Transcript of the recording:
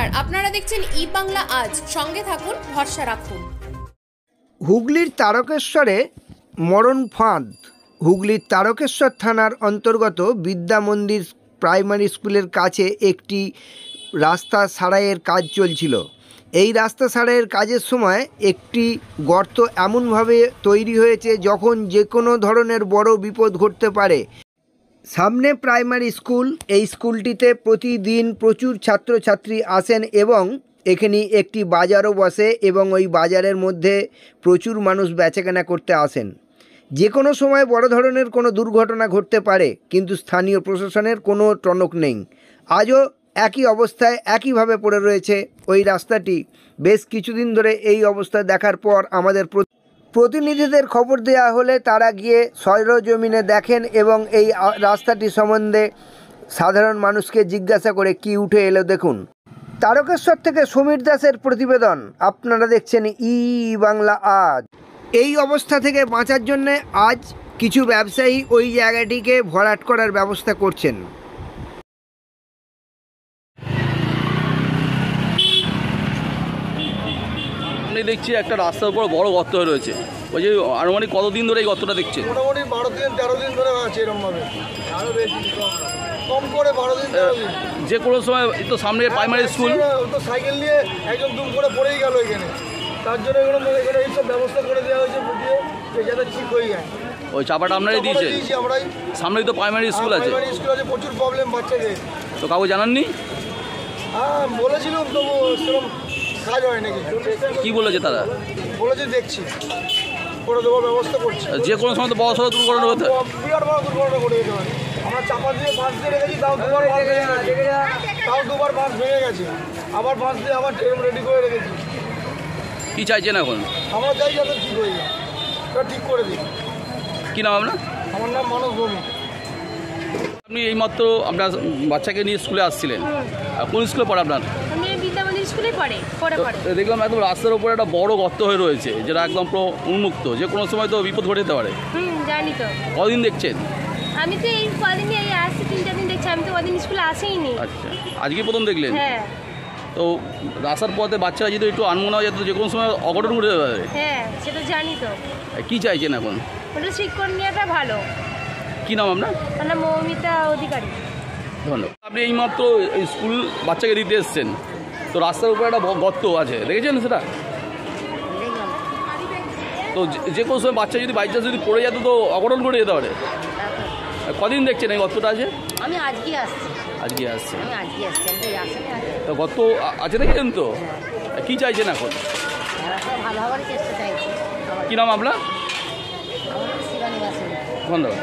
নমস্কার, আপনারা দেখছেন ই বাংলা আজ। সঙ্গে থাকুন, ভরসা রাখুন। হুগলির তারকেশ্বরে মরণ ফাঁদ। হুগলির তারকেশ্বর থানার অন্তর্গত বিদ্যা মন্দির প্রাইমারি স্কুলের কাছে একটি রাস্তা সারাইয়ের কাজ চলছিল। এই রাস্তা সারাইয়ের কাজের সময় একটি গর্ত এমনভাবে তৈরি হয়েছে যখন যে কোনো ধরনের বড় বিপদ ঘটতে পারে। সামনে প্রাইমারি স্কুল। এই স্কুলটিতে প্রতিদিন প্রচুর ছাত্রছাত্রী আসেন এবং এখানে একটি বাজারও বসে এবং ওই বাজারের মধ্যে প্রচুর মানুষ বেচাকেনা করতে আসেন। যে কোনো সময় বড় ধরনের কোনো দুর্ঘটনা ঘটতে পারে, কিন্তু স্থানীয় প্রশাসনের কোনো টনক নেই। আজও একই অবস্থায় একইভাবে পড়ে রয়েছে ওই রাস্তাটি। বেশ কিছুদিন ধরে এই অবস্থা দেখার পর আমাদের প্রতিনিধিদের খবর দেওয়া হলে তারা গিয়ে সরেজমিনে দেখেন এবং এই রাস্তাটি সম্বন্ধে সাধারণ মানুষকে জিজ্ঞাসা করে কি উঠে এলো দেখুন। তারকেশ্বর থেকে সমীর দাসের প্রতিবেদন। আপনারা দেখছেন ই বাংলা আজ। এই অবস্থা থেকে বাঁচার জন্য আজ কিছু ব্যবসায়ী ওই জায়গাটিকে ভরাট করার ব্যবস্থা করছেন। আপনি দেখছি একটা রাস্তার উপর বড় গর্ত হয়ে রয়েছে। ওই যে আনুমানিক কতদিন ধরে এই গর্তটা দেখছেন? মোটামুটি 12 দিন 13 দিন ধরে আছে এরকমভাবে, আরও বেশি কম করে 12 দিন 13 দিন। যে কোনো সময় এই তো সামনে প্রাইমারি স্কুল, তো সাইকেল নিয়ে একদম দুম করে পড়েই গেল এখানে। তার জন্য এখানে এইসব ব্যবস্থা করে দেওয়া হয়েছে বুঝিয়ে যে যাতে ঠিক হয়ে যায়। ওই চাপাটা আপনারাই দিয়েছেন? আমরাই। সামনেই তো প্রাইমারি স্কুল আছে। প্রাইমারি স্কুল আছে, প্রচুর প্রবলেম বাচ্চাদের। তো কাউকে জানাননি? হ্যাঁ বলেছিলাম, তবু সেরকম কাজ হয় নাকি। কি বলেছে তারা? বলেছে দেখছি, করে দেওয়ার ব্যবস্থা করছি। যে কোনো সময় তো বড় সড়ো দুর্ঘটনা হতে বিরাট বড় দুর্ঘটনা ঘটে যেতে পারে। আমরা চাপা দিয়ে বাঁশ দিয়ে রেখেছি, তাও দুবার বাঁশ ভেঙে গেছে। বাঁশ ভেঙে গেছে, আবার বাঁশ দিয়ে আবার রেডি করে রেখেছি। কি চাইছেন এখন? আমরা চাই যাতে ঠিক হয়ে যায়, এটা ঠিক করে দিই। কি নাম আপনার? আমার নাম মানস ভৌমিক। আপনি এইমাত্র আপনার বাচ্চাকে নিয়ে স্কুলে আসছিলেন, কোন স্কুলে পড়ে আপনার? আমি বিদ্যা মন্দির স্কুলে পড়ে। দেখলাম একদম রাস্তার উপরে একটা বড় গর্ত হয়ে রয়েছে, যেটা একদম পুরো উন্মুক্ত, যে কোনো সময় তো বিপদ ঘটে যেতে পারে। জানি তো। কদিন দেখছেন? আমি তো এই কদিনই এই আসছি, 3-4 দিন দেখছি। আমি তো কদিন স্কুলে আসেইনি। আচ্ছা, আজকে প্রথম দেখলেন? হ্যাঁ। তো রাস্তার পথে বাচ্চারা যদি একটু আনমনা হয়ে যেত, যে কোনো সময় অঘটন ঘটে যেতে পারে। হ্যাঁ, সেটা জানি তো। কি চাইছেন এখন? ওটা ঠিক করে নেওয়াটা ভালো। কি নাম আপনার? আমার নাম মৌমিতা অধিকারী। ধন্যবাদ। আপনি এইমাত্র স্কুল বাচ্চাকে দিতে এসছেন, তো রাস্তার উপরে একটা গর্ত আছে, দেখেছেন সেটা? তো যে কোনো সময় বাচ্চা যদি বাইচান্স যদি পড়ে যেত তো অঘটন ঘটে যেতে পারে। কদিন দেখছেন এই গর্তটা আছে? আমি আজকে আসছি। আজকে আসছে? আমি আজকে আসছি, আমি তো আসেনি আগে। তো গর্ত আছে দেখেছেন তো? কী চাইছেন এখন? ভালো হওয়ারই চেষ্টা চাইছি। কী নাম আপনার? আমার শিবানী বাসিন্দা। ধন্যবাদ।